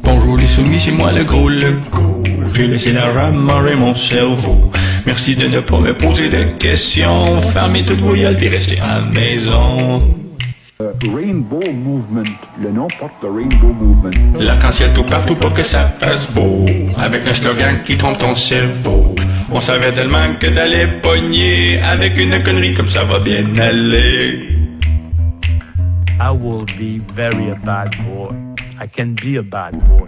Bonjour les soumis, c'est moi le gros Legault. J'ai laissé la rame manger mon cerveau. Merci de ne pas me poser de questions. Fermez toute vos gueules puis restez à la maison. Rainbow Movement. Le nom porte le Rainbow Movement. L'arc-en-ciel tout partout pour que ça fasse beau. Avec un slogan qui trompe ton cerveau. On savait tellement que t'allais pogner. Avec une connerie comme ça va bien aller. I will be very a bad boy. I can be a bad boy.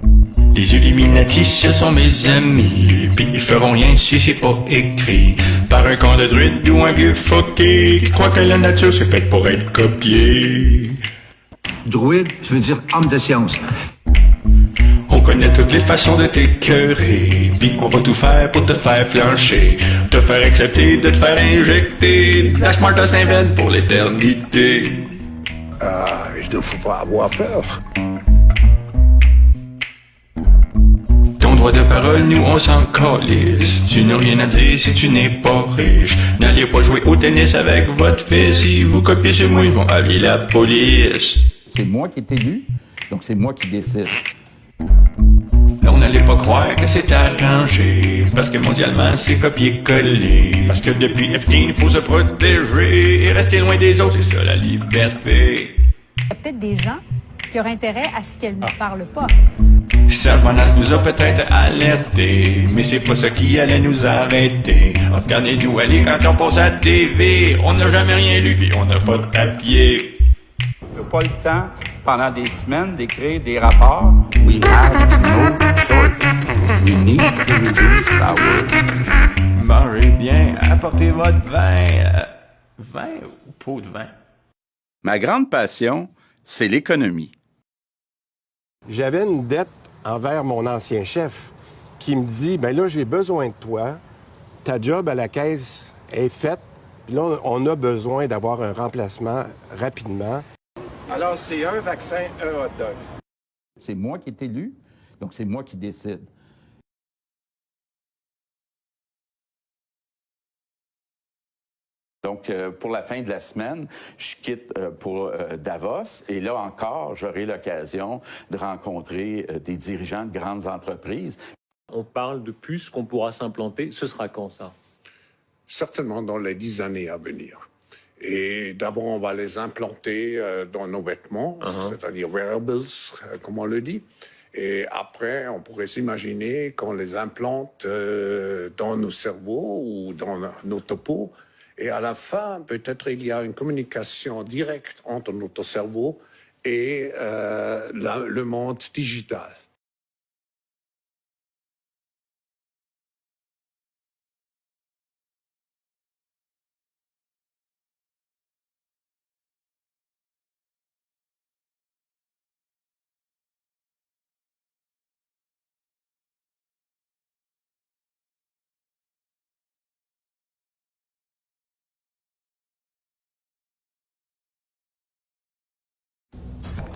Les Illuminati, ce sont mes amis. Pis ils feront rien si c'est pas écrit par un con de druide ou un vieux fucké qui croit que la nature c'est faite pour être copiée. Druide, je veux dire homme de science. On connaît toutes les façons de t'écœurer, pis on va tout faire pour te faire flancher, te faire accepter, de te faire injecter la smartest invent pour l'éternité. Il ne faut pas avoir peur. Ton droit de parole, nous on s'en calisse. Tu n'as rien à dire si tu n'es pas riche. N'allez pas jouer au tennis avec votre fils. Si vous copiez sur moi, ils vont appeler la police. C'est moi qui est élu, donc c'est moi qui décide. Là, on n'allait pas croire que c'est arrangé, parce que mondialement, c'est copier-coller. Parce que depuis Epstein, il faut se protéger et rester loin des autres, c'est ça la liberté. Il y a peut-être des gens qui auraient intérêt à ce qu'elle ne parle pas. Servanas vous a peut-être alerté, mais c'est pas ça qui allait nous arrêter. Regardez-nous aller quand on passe à la TV, on n'a jamais rien lu puis on n'a pas de papier. On n'a pas le temps, pendant des semaines, d'écrire des rapports. We have no choice. We need to reduce our... Mangez bien, apportez votre vin. Vin ou pot de vin? Ma grande passion, c'est l'économie. J'avais une dette envers mon ancien chef qui me dit, ben là, j'ai besoin de toi. Ta job à la caisse est faite. Puis là, on a besoin d'avoir un remplacement rapidement. Alors, c'est un vaccin, un hot dog. C'est moi qui est élu, donc c'est moi qui décide. Donc, pour la fin de la semaine, je quitte pour Davos et là encore, j'aurai l'occasion de rencontrer des dirigeants de grandes entreprises. On parle de puces qu'on pourra s'implanter. Ce sera quand, ça? Certainement dans les 10 années à venir. Et d'abord, on va les implanter dans nos vêtements, c'est-à-dire wearables, comme on le dit. Et après, on pourrait s'imaginer qu'on les implante dans nos cerveaux ou dans notre peau. Et à la fin, peut-être il y a une communication directe entre notre cerveau et le monde digital.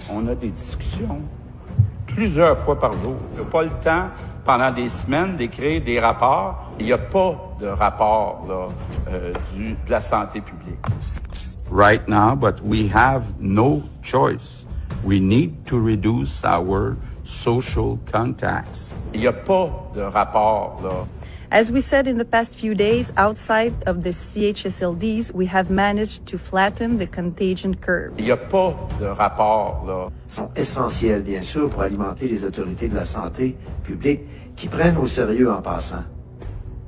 On a des discussions plusieurs fois par jour. On n'a pas le temps, pendant des semaines, d'écrire des rapports. Il n'y a pas de rapport là, de la santé publique. Right now, but we have no choice. We need to reduce our social contacts. Il n'y a pas de rapport là. As we said in the past few days, outside of the CHSLDs, we have managed to flatten the contagion curve. Il n'y a pas de rapport là. Sont essentiels, bien sûr, pour alimenter les autorités de la santé publique qui prennent au sérieux en passant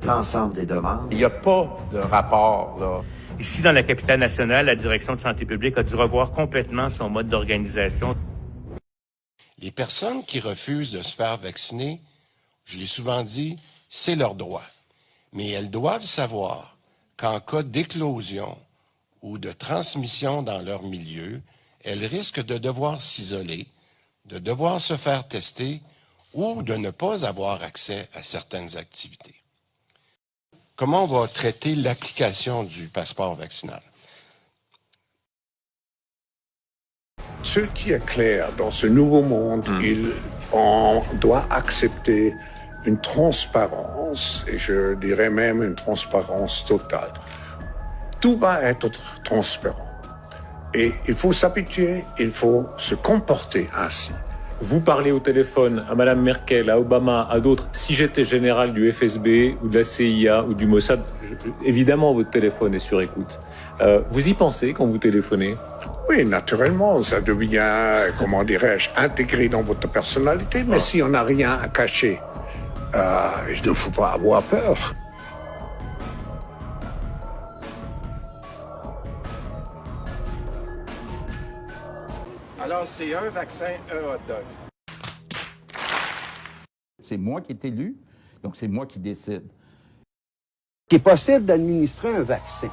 l'ensemble des demandes. Il n'y a pas de rapport là. Ici, dans la capitale nationale, la direction de santé publique a dû revoir complètement son mode d'organisation. Les personnes qui refusent de se faire vacciner, je l'ai souvent dit, c'est leur droit. Mais elles doivent savoir qu'en cas d'éclosion ou de transmission dans leur milieu, elles risquent de devoir s'isoler, de devoir se faire tester ou de ne pas avoir accès à certaines activités. Comment on va traiter l'application du passeport vaccinal? Ce qui est clair dans ce nouveau monde, on doit accepter une transparence, et je dirais même une transparence totale. Tout va être transparent. Et il faut s'habituer, il faut se comporter ainsi. Vous parlez au téléphone à Mme Merkel, à Obama, à d'autres. Si j'étais général du FSB ou de la CIA ou du Mossad, évidemment, votre téléphone est sur écoute. Vous y pensez quand vous téléphonez? Oui, naturellement, ça devient, comment dirais-je, intégré dans votre personnalité. Mais si on n'a rien à cacher, il ne faut pas avoir peur. Alors, c'est un vaccin, un hot dog. C'est moi qui est élu, donc c'est moi qui décide. Il est possible d'administrer un vaccin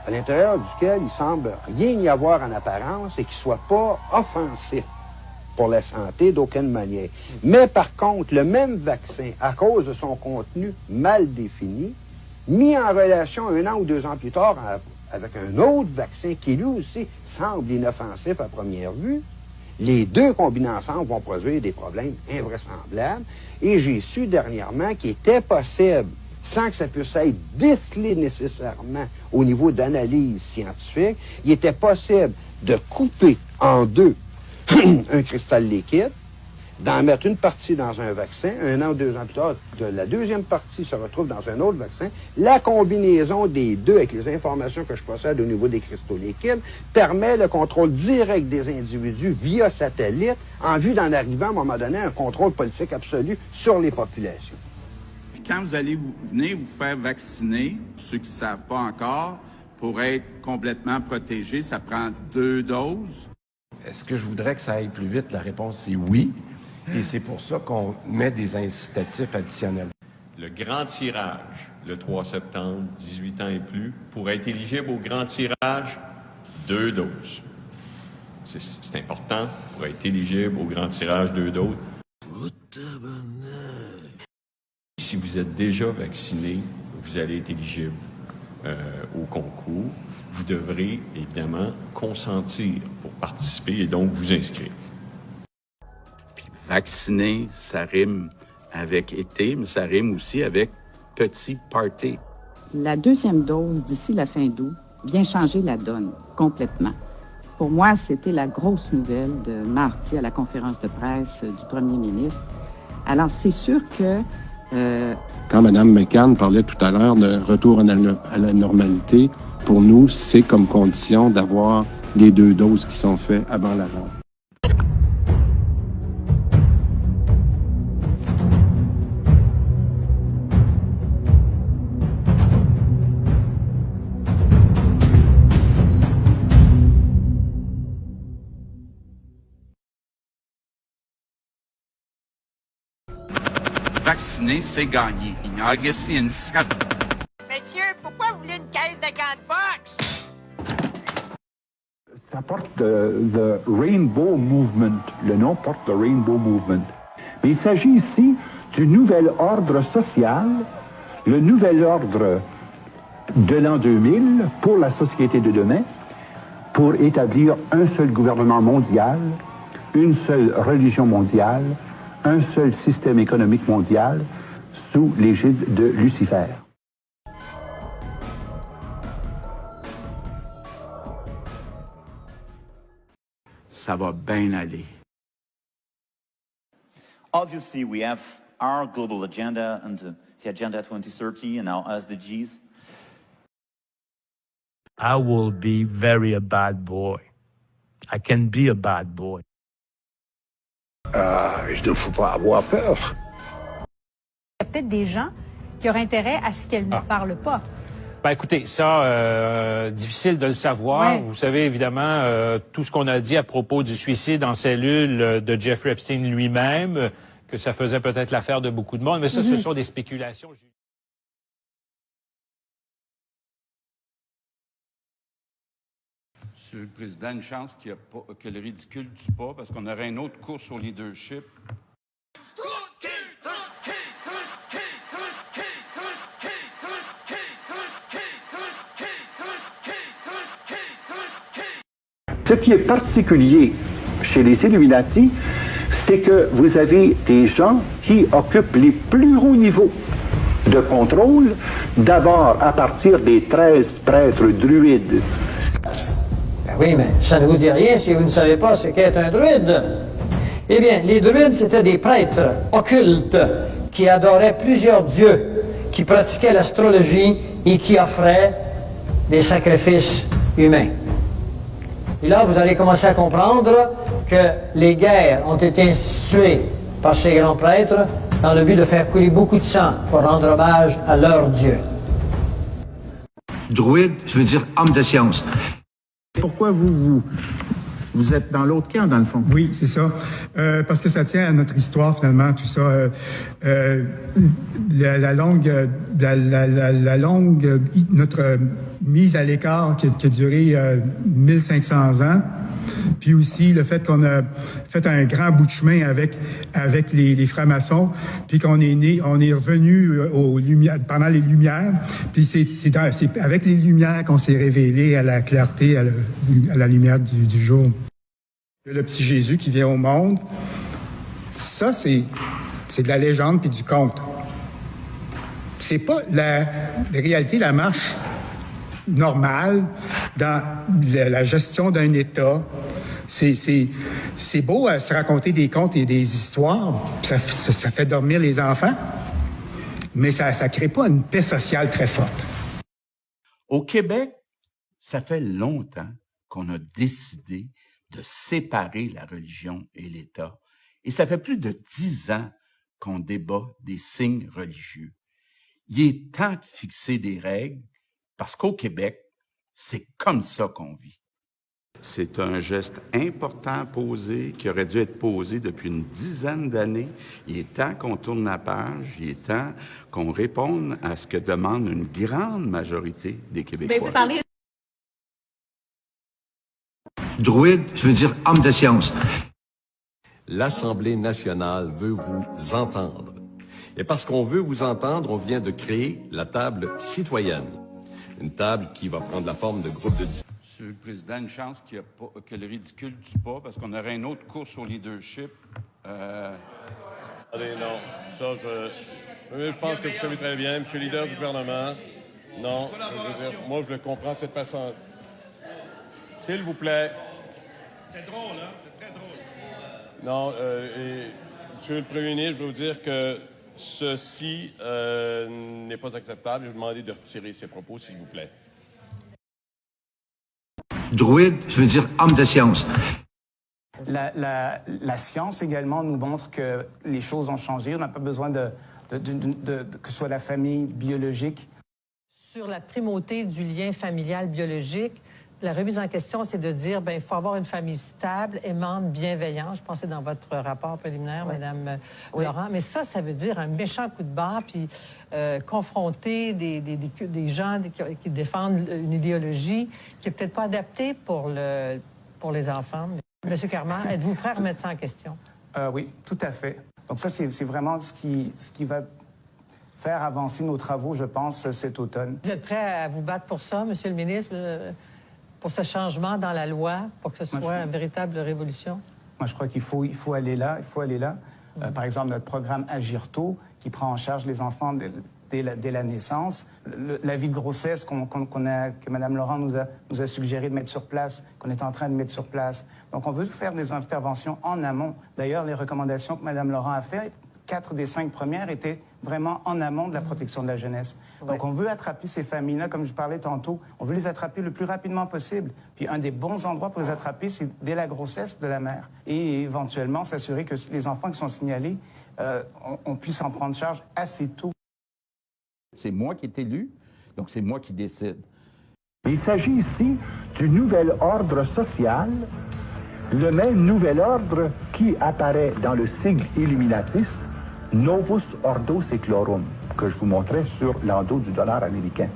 à l'intérieur duquel il semble rien y avoir en apparence et qui soit pas offensif pour la santé d'aucune manière. Mais par contre, le même vaccin, à cause de son contenu mal défini, mis en relation 1 an ou 2 ans plus tard avec un autre vaccin qui lui aussi semble inoffensif à première vue, les deux combinés ensemble vont produire des problèmes invraisemblables. Et j'ai su dernièrement qu'il était possible, sans que ça puisse être décelé nécessairement au niveau d'analyse scientifique, il était possible de couper en deux un cristal liquide, d'en mettre une partie dans un vaccin, 1 an ou 2 ans plus tard, la deuxième partie se retrouve dans un autre vaccin. La combinaison des deux avec les informations que je possède au niveau des cristaux liquides permet le contrôle direct des individus via satellite en vue d'en arriver à un moment donné à un contrôle politique absolu sur les populations. Puis quand vous allez venir vous faire vacciner, ceux qui ne savent pas encore, pour être complètement protégé, ça prend 2 doses. Est-ce que je voudrais que ça aille plus vite? La réponse est oui. Et c'est pour ça qu'on met des incitatifs additionnels. Le grand tirage, le 3 septembre, 18 ans et plus, pour être éligible au grand tirage, 2 doses. C'est important pour être éligible au grand tirage, 2 doses. Si vous êtes déjà vacciné, vous allez être éligible au concours. Vous devrez évidemment consentir pour participer et donc vous inscrire. Vacciner, ça rime avec été, mais ça rime aussi avec petit party. La deuxième dose d'ici la fin d'août vient changer la donne complètement. Pour moi, c'était la grosse nouvelle de mardi à la conférence de presse du premier ministre. Alors, c'est sûr que... Quand Mme McCann parlait tout à l'heure de retour à la normalité, pour nous, c'est comme condition d'avoir les 2 doses qui sont faites avant la rentrée. Vacciner, c'est gagner. Monsieur, pourquoi vous voulez une caisse de gants de boxe? Ça porte the Rainbow Movement. Le nom porte the Rainbow Movement. Mais il s'agit ici du nouvel ordre social, le nouvel ordre de l'an 2000 pour la société de demain, pour établir un seul gouvernement mondial, une seule religion mondiale, un seul système économique mondial sous l'égide de Lucifer. Ça va bien aller. Obviously, we have our global agenda and the Agenda 2030 and our SDGs. I will be very a bad boy. I can be a bad boy. Il ne faut pas avoir peur. Il y a peut-être des gens qui auraient intérêt à ce qu'elle ne parle pas. Ben écoutez, ça, difficile de le savoir. Ouais. Vous savez évidemment tout ce qu'on a dit à propos du suicide en cellule de Jeffrey Epstein lui-même, que ça faisait peut-être l'affaire de beaucoup de monde, mais ça, ce sont des spéculations. Monsieur le Président, une chance que le ridicule ne tue pas, parce qu'on aurait un autre cours sur leadership. Ce qui est particulier chez les Illuminati, c'est que vous avez des gens qui occupent les plus hauts niveaux de contrôle, d'abord à partir des 13 prêtres druides. Ben oui, mais ça ne vous dit rien si vous ne savez pas ce qu'est un druide. Eh bien, les druides, c'était des prêtres occultes qui adoraient plusieurs dieux, qui pratiquaient l'astrologie et qui offraient des sacrifices humains. Et là, vous allez commencer à comprendre que les guerres ont été instituées par ces grands prêtres dans le but de faire couler beaucoup de sang pour rendre hommage à leur dieu. Druide, je veux dire homme de science. Pourquoi vous êtes dans l'autre camp, dans le fond? Oui, c'est ça. Parce que ça tient à notre histoire, finalement, tout ça. Notre mise à l'écart qui a duré 1500 ans. Puis aussi le fait qu'on a fait un grand bout de chemin avec les francs-maçons, puis qu'on est revenu aux lumières, pendant les Lumières. Puis c'est avec les Lumières qu'on s'est révélé à la clarté, à la lumière du jour. Le petit Jésus qui vient au monde, ça c'est de la légende puis du conte. C'est pas la réalité, la marche normale dans la gestion d'un État. C'est beau à se raconter des contes et des histoires, ça fait dormir les enfants, mais ça crée pas une paix sociale très forte. Au Québec, ça fait longtemps qu'on a décidé de séparer la religion et l'État. Et ça fait plus de 10 ans qu'on débat des signes religieux. Il est temps de fixer des règles parce qu'au Québec, c'est comme ça qu'on vit. C'est un geste important posé, qui aurait dû être posé depuis une dizaine d'années. Il est temps qu'on tourne la page, il est temps qu'on réponde à ce que demande une grande majorité des Québécois. Vous parlez... Druide, je veux dire homme de science. L'Assemblée nationale veut vous entendre. Et parce qu'on veut vous entendre, on vient de créer la table citoyenne. Une table qui va prendre la forme de groupes de discussion. Monsieur le Président, une chance que le ridicule ne tue pas, parce qu'on aurait une autre course au leadership. Allez, non. Ça, je pense que vous savez très bien, Monsieur le leader du gouvernement. Non, je veux dire, moi, je le comprends de cette façon. S'il vous plaît. C'est drôle, hein? C'est très drôle. Non, et Monsieur le Premier ministre, je veux vous dire que ceci n'est pas acceptable. Je vais vous demander de retirer ces propos, s'il vous plaît. Druide, je veux dire homme de science. La science également nous montre que les choses ont changé. On n'a pas besoin que ce soit la famille biologique. Sur la primauté du lien familial biologique, la remise en question, c'est de dire, il faut avoir une famille stable, aimante, bienveillante. Je pense que c'est dans votre rapport préliminaire, Mme Laurent. Mais ça veut dire un méchant coup de barre, puis confronter des gens qui défendent une idéologie qui n'est peut-être pas adaptée pour les enfants. Monsieur Carman, êtes-vous prêt à remettre ça en question? Oui, tout à fait. Donc ça, c'est vraiment ce qui va faire avancer nos travaux, je pense, cet automne. Vous êtes prêt à vous battre pour ça, Monsieur le ministre, pour ce changement dans la loi, pour que ce soit une véritable révolution? Moi, je crois qu'il faut aller là. Par exemple, notre programme Agir tôt, qui prend en charge les enfants dès la naissance. L'avis de grossesse que Mme Laurent nous a suggéré de mettre sur place, qu'on est en train de mettre sur place. Donc, on veut faire des interventions en amont. D'ailleurs, les recommandations que Mme Laurent a faites, 4 des 5 premières étaient vraiment en amont de la protection de la jeunesse. Donc, on veut attraper ces familles-là, comme je parlais tantôt, on veut les attraper le plus rapidement possible. Puis, un des bons endroits pour les attraper, c'est dès la grossesse de la mère. Et éventuellement, s'assurer que les enfants qui sont signalés, on puisse en prendre charge assez tôt. C'est moi qui est élu, donc c'est moi qui décide. Il s'agit ici du nouvel ordre social, le même nouvel ordre qui apparaît dans le signe illuminatiste Novus Ordo Seclorum, que je vous montrais sur l'endos du dollar américain.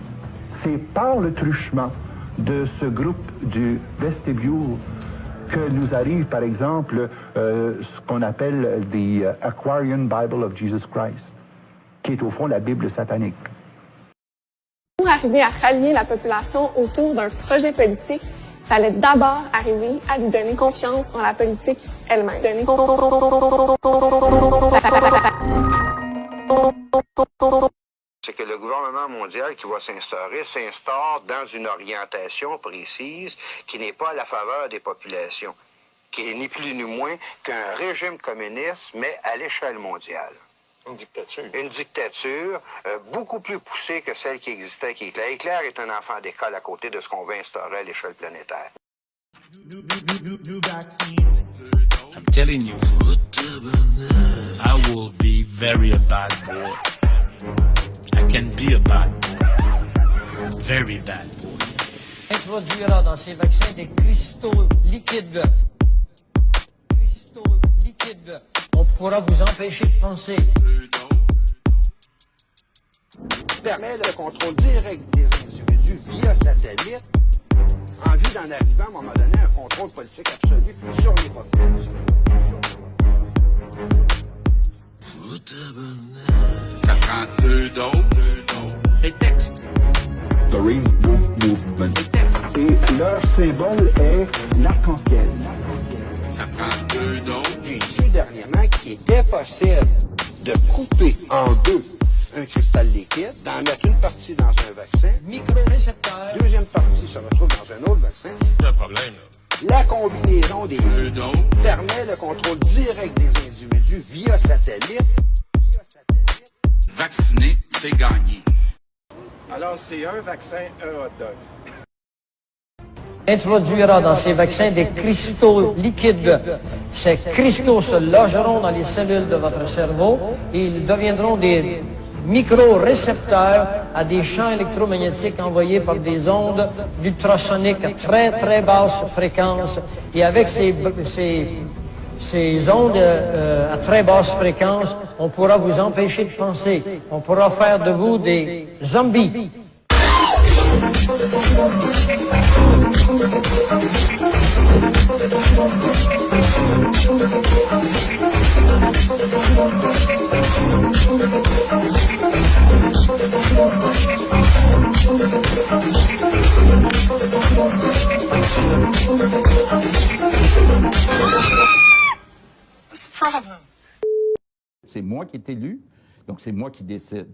C'est par le truchement de ce groupe du vestibule que nous arrive, par exemple, ce qu'on appelle the Aquarian Bible of Jesus Christ, qui est au fond la Bible satanique. Pour arriver à rallier la population autour d'un projet politique, il fallait d'abord arriver à lui donner confiance en la politique elle-même. C'est que le gouvernement mondial qui va s'instaure dans une orientation précise qui n'est pas à la faveur des populations. qui est ni plus ni moins qu'un régime communiste, mais à l'échelle mondiale. Une dictature. Une dictature beaucoup plus poussée que celle qui existait avec Hitler. Hitler est un enfant d'école à côté de ce qu'on veut instaurer à l'échelle planétaire. I'm telling you, I will be very a bad boy. I can be a bad boy. Very bad boy. Introduira dans ces vaccins des cristaux liquides. Cristaux liquides. On pourra vous empêcher de penser. Permet le contrôle direct des individus via satellite en vue d'en arriver à un moment donné à un contrôle politique absolu sur les populations. Ça prend 2 doses. Les textes. The Rainbow Movement. Et leur symbole est l'arc-en-ciel. Ça prend 2 doses. J'ai su dernièrement qu'il était possible de couper en deux un cristal liquide, d'en mettre une partie dans un vaccin, micro-récepteur, deuxième partie se retrouve dans un autre vaccin. C'est un problème, là. La combinaison des deux permet le contrôle direct des individus via satellite. Vacciner, c'est gagner. Alors, c'est un vaccin, un hot dog. Introduira dans ces vaccins des cristaux liquides. Ces cristaux se logeront dans les cellules de votre cerveau et ils deviendront des micro-récepteurs à des champs électromagnétiques envoyés par des ondes ultrasoniques à très très basse fréquence. Et avec ces ondes à très basse fréquence, on pourra vous empêcher de penser. On pourra faire de vous des zombies. C'est moi qui est élu, donc c'est moi qui décide.